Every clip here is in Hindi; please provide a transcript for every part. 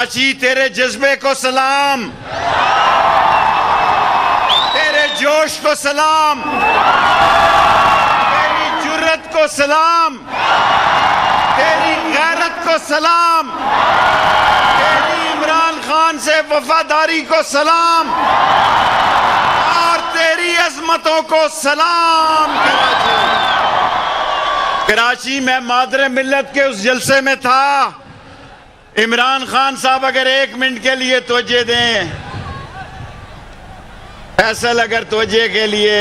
कराची तेरे जज्बे को सलाम, तेरे जोश को सलाम, तेरी जुर्रत को सलाम, तेरी गैरत को सलाम, तेरी इमरान खान से वफादारी को सलाम और तेरी अजमतों को सलाम। कराची में मादरे मिल्लत के उस जलसे में था। इमरान खान साहब अगर 1 मिनट के लिए तवज्जो दें, फैसल अगर तवज्जो के लिए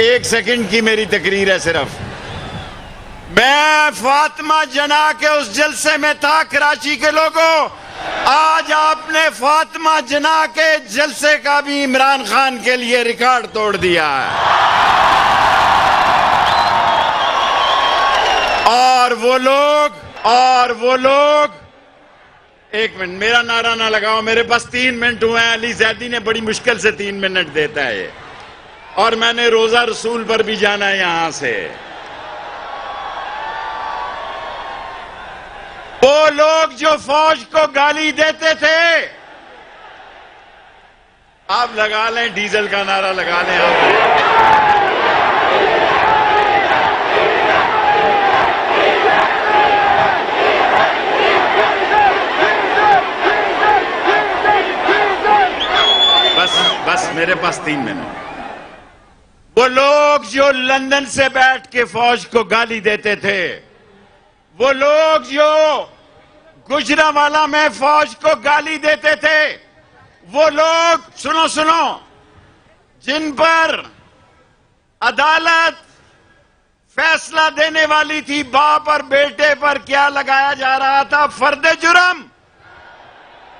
1 सेकंड की मेरी तकरीर है सिर्फ। मैं फातिमा जना के उस जलसे में था। कराची के लोगों, आज आपने फातिमा जना के जलसे का भी इमरान खान के लिए रिकॉर्ड तोड़ दिया है। और वो लोग 1 मिनट मेरा नारा ना लगाओ, मेरे पास 3 मिनट हुए हैं। अली जैदी ने बड़ी मुश्किल से 3 मिनट देता है ये, और मैंने रोजा रसूल पर भी जाना है यहां से। वो लोग जो फौज को गाली देते थे, आप लगा लें डीजल का नारा लगा लें आप। बस मेरे पास 3 मिनट। वो लोग जो लंदन से बैठ के फौज को गाली देते थे, वो लोग जो गुजरांवाला में फौज को गाली देते थे, वो लोग सुनो जिन पर अदालत फैसला देने वाली थी, बाप और बेटे पर क्या लगाया जा रहा था, फर्द जुर्म।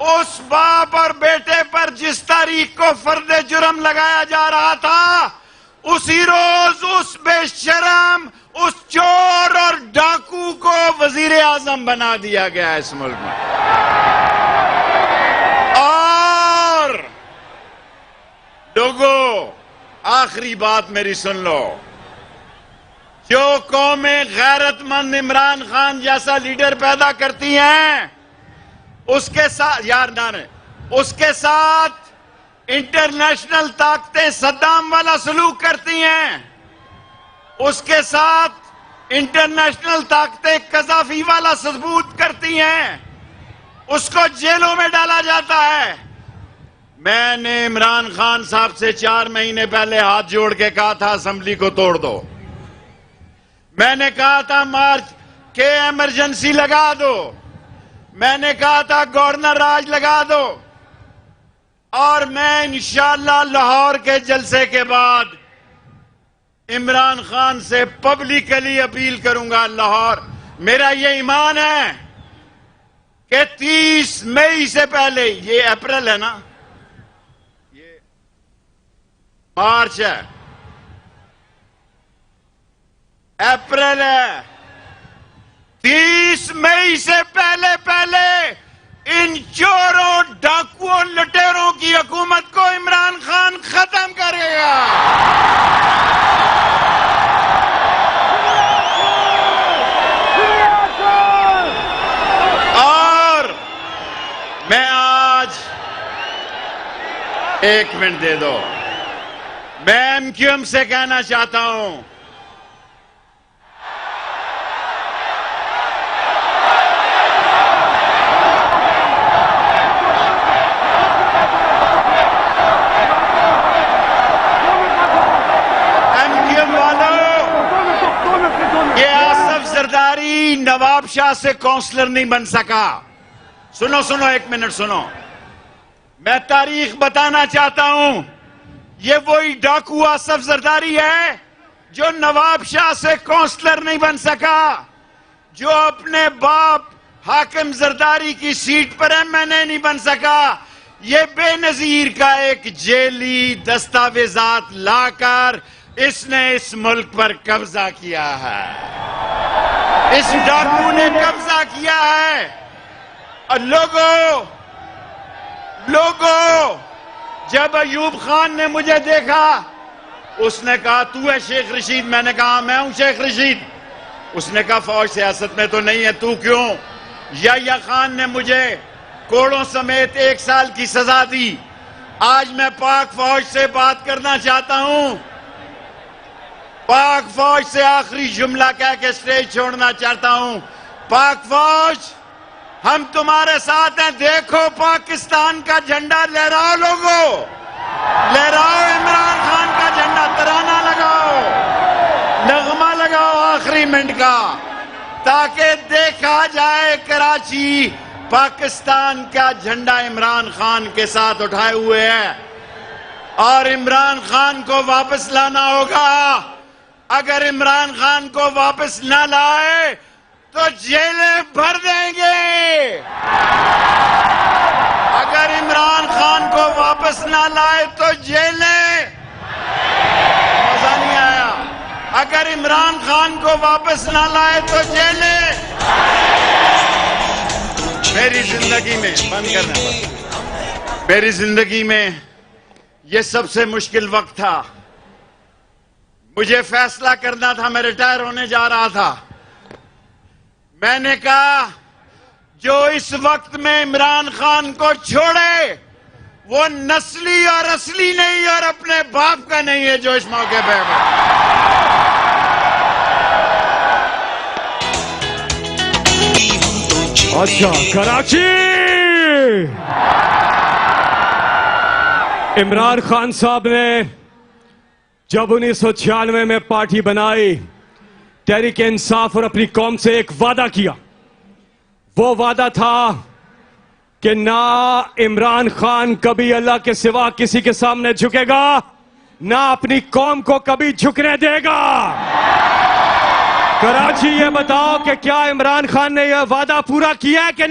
उस बाप और बेटे पर जिस तारीख को फर्द जुर्म लगाया जा रहा था, उसी रोज उस बेशरम, उस चोर और डाकू को वजीर आजम बना दिया गया इस मुल्क में। और लोगों, आखिरी बात मेरी सुन लो। जो कौमें गैरतमंद इमरान खान जैसा लीडर पैदा करती हैं, उसके साथ इंटरनेशनल ताकतें सद्दाम वाला सलूक करती हैं, उसके साथ इंटरनेशनल ताकतें कज़ाफी वाला सबूत करती हैं, उसको जेलों में डाला जाता है। मैंने इमरान खान साहब से 4 महीने पहले हाथ जोड़ के कहा था असेंबली को तोड़ दो। मैंने कहा था मार्च के इमरजेंसी लगा दो। मैंने कहा था गवर्नर राज लगा दो। और मैं इंशाअल्लाह लाहौर के जलसे के बाद इमरान खान से पब्लिकली अपील करूंगा। लाहौर, मेरा ये ईमान है कि 30 मई से पहले, ये अप्रैल है ना, ये मार्च है, अप्रैल है, 30 मई से पहले इन चोरों, डाकुओं, लुटेरों की हुकूमत को इमरान खान खत्म करेगा। और मैं आज 1 मिनट दे दो, मैं एमक्यूएम से कहना चाहता हूं, नवाब शाह से काउंसलर नहीं बन सका। सुनो 1 मिनट सुनो, मैं तारीख बताना चाहता हूं। ये वही डाकू आसफ जरदारी है जो नवाब शाह से काउंसलर नहीं बन सका, जो अपने बाप हाकिम जरदारी की सीट पर एमएनए नहीं बन सका। ये बेनजीर का एक जेली दस्तावेजात लाकर इसने इस मुल्क पर कब्जा किया है। इस डाकू ने कब्जा किया है। और लोगों, जब अयूब खान ने मुझे देखा, उसने कहा तू है शेख रशीद। मैंने कहा मैं हूं शेख रशीद। उसने कहा फौज सियासत में तो नहीं है, तू क्यों? याह्या खान ने मुझे कोड़ों समेत 1 साल की सजा दी। आज मैं पाक फौज से बात करना चाहता हूं। पाक फौज से आखिरी जुमला कह के स्टेज छोड़ना चाहता हूं। पाक फौज, हम तुम्हारे साथ हैं। देखो पाकिस्तान का झंडा लहराओ, लोगों लहराओ, इमरान खान का झंडा, तराना लगाओ, नगमा लगाओ आखिरी मिनट का, ताकि देखा जाए कराची पाकिस्तान का झंडा इमरान खान के साथ उठाए हुए है। और इमरान खान को वापस लाना होगा। अगर इमरान खान को वापस ना लाए तो जेलें भर देंगे। अगर इमरान खान को वापस ना लाए तो जेलें, मजा नहीं आया, अगर इमरान खान को वापस ना लाए तो जेलें। मेरी जिंदगी में, बंद करना बस, मेरी जिंदगी में यह सबसे मुश्किल वक्त था। मुझे फैसला करना था, मैं रिटायर होने जा रहा था। मैंने कहा जो इस वक्त में इमरान खान को छोड़े वो नस्ली और असली नहीं और अपने बाप का नहीं है जो इस मौके पे अच्छा, कराची इमरान खान साहब ने जब 1996 में पार्टी बनाई, तहरीक इंसाफ और अपनी कौम से एक वादा किया। वो वादा था कि ना इमरान खान कभी अल्लाह के सिवा किसी के सामने झुकेगा, ना अपनी कौम को कभी झुकने देगा। कराची ये बताओ कि क्या इमरान खान ने यह वादा पूरा किया है कि